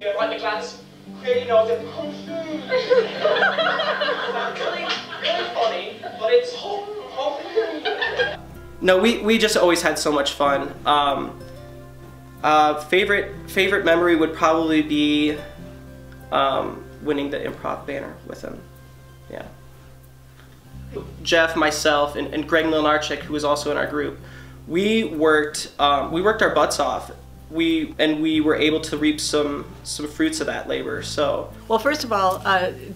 Like the glance, really knows it. really funny, but it's No, we just always had so much fun. Favorite memory would probably be winning the improv banner with him. Yeah. Jeff, myself, and Greg MLYNARCZYK, who was also in our group, we worked our butts off. We were able to reap some fruits of that labor. So, well, first of all,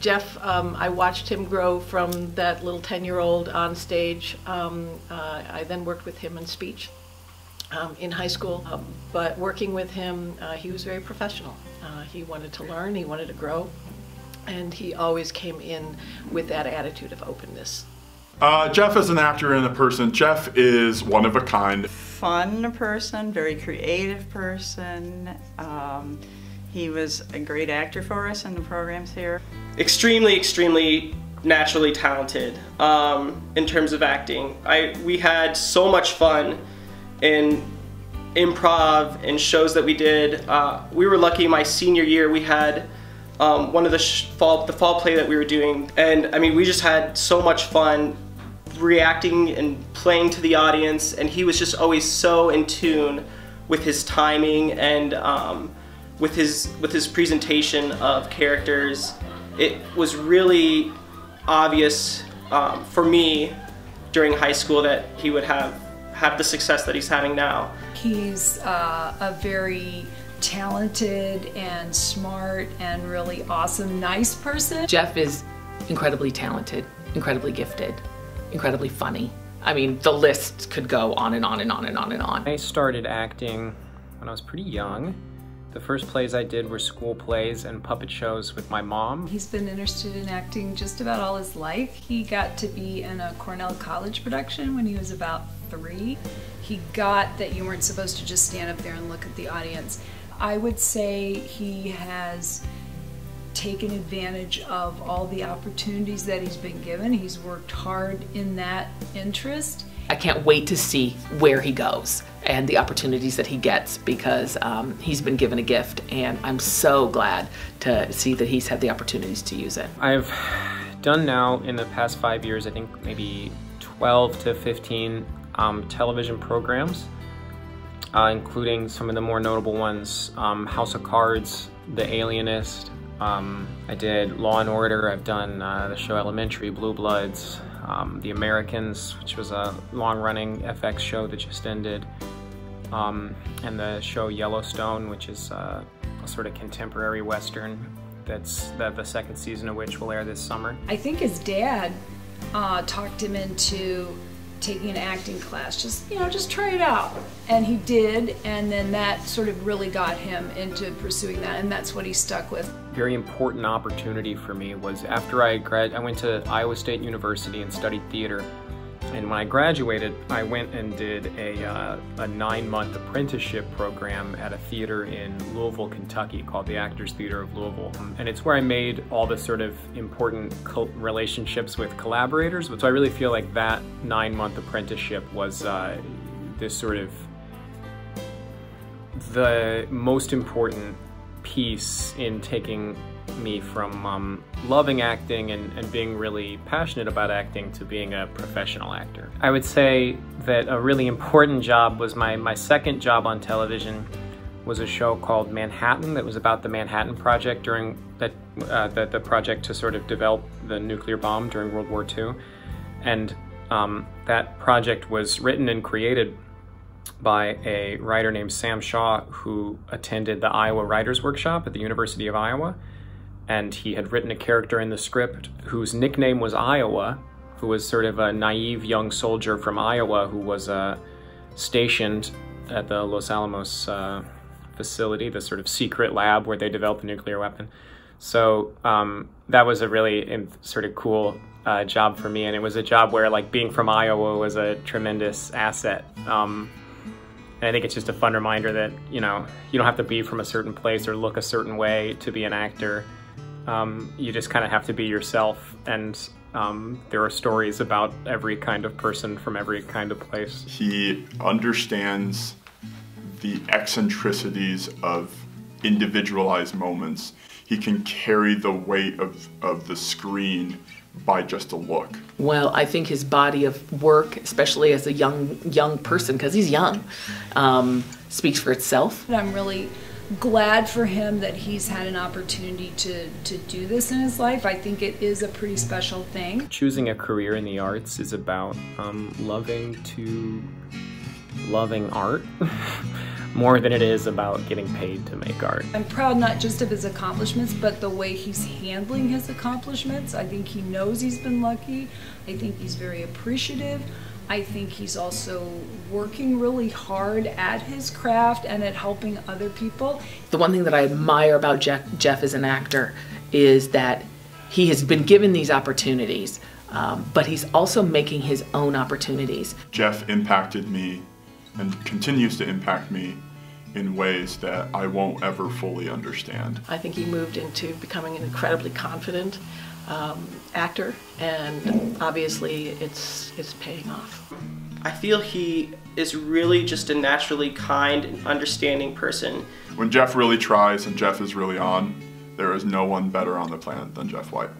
Jeff, I watched him grow from that little 10-year-old on stage. I then worked with him in speech in high school, but working with him, he was very professional. He wanted to learn, he wanted to grow, and he always came in with that attitude of openness. Jeff is an actor and a person. Jeff is one of a kind. Fun person, very creative person. He was a great actor for us in the programs here. Extremely naturally talented in terms of acting. We had so much fun in improv and shows that we did. We were lucky my senior year we had one of the fall play that we were doing, and I mean we just had so much fun reacting and playing to the audience, and he was just always so in tune with his timing and with his presentation of characters. It was really obvious for me during high school that he would have the success that he's having now. He's a very talented and smart and really awesome, nice person. Jeff is incredibly talented, incredibly gifted, incredibly funny. I mean, the list could go on and on and on and on and on. I started acting when I was pretty young. The first plays I did were school plays and puppet shows with my mom. He's been interested in acting just about all his life. He got to be in a Cornell College production when he was about 3. He got that you weren't supposed to just stand up there and look at the audience. I would say he has taken advantage of all the opportunities that he's been given. He's worked hard in that interest. I can't wait to see where he goes and the opportunities that he gets, because he's been given a gift, and I'm so glad to see that he's had the opportunities to use it. I've done now in the past 5 years, I think maybe 12 to 15 television programs, including some of the more notable ones, House of Cards, The Alienist. I did Law and Order. I've done the show Elementary, Blue Bloods, The Americans, which was a long-running FX show that just ended, and the show Yellowstone, which is a sort of contemporary Western that's the second season of which will air this summer. I think his dad talked him into taking an acting class, just try it out, and he did, and then that sort of really got him into pursuing that, and that's what he stuck with. Very important opportunity for me was after I went to Iowa State University and studied theater, and when I graduated I went and did a 9-month apprenticeship program at a theater in Louisville, Kentucky called the Actors Theatre of Louisville, and it's where I made all the sort of important relationships with collaborators. So I really feel like that 9-month apprenticeship was this sort of the most important piece in taking me from loving acting and being really passionate about acting to being a professional actor. I would say that a really important job was my second job on television was a show called Manhattan that was about the Manhattan Project during the project to sort of develop the nuclear bomb during World War II. And that project was written and created by a writer named Sam Shaw, who attended the Iowa Writers Workshop at the University of Iowa. And he had written a character in the script whose nickname was Iowa, who was sort of a naive young soldier from Iowa who was stationed at the Los Alamos facility, the sort of secret lab where they developed the nuclear weapon. So that was a really sort of cool job for me, and it was a job where like being from Iowa was a tremendous asset. And I think it's just a fun reminder that, you know, you don't have to be from a certain place or look a certain way to be an actor. You just kind of have to be yourself, and there are stories about every kind of person from every kind of place. He understands the eccentricities of individualized moments. He can carry the weight of the screen by just a look. Well, I think his body of work, especially as a young person, because he's young, speaks for itself. And I'm really glad for him that he's had an opportunity to do this in his life. I think it is a pretty special thing. Choosing a career in the arts is about loving art more than it is about getting paid to make art. I'm proud not just of his accomplishments, but the way he's handling his accomplishments. I think he knows he's been lucky. I think he's very appreciative. I think he's also working really hard at his craft and at helping other people. The one thing that I admire about Jeff as an actor is that he has been given these opportunities, but he's also making his own opportunities. Jeff impacted me and continues to impact me in ways that I won't ever fully understand. I think he moved into becoming an incredibly confident actor, and obviously it's paying off. I feel he is really just a naturally kind and understanding person. When Jeff really tries and Jeff is really on, there is no one better on the planet than Jeff White.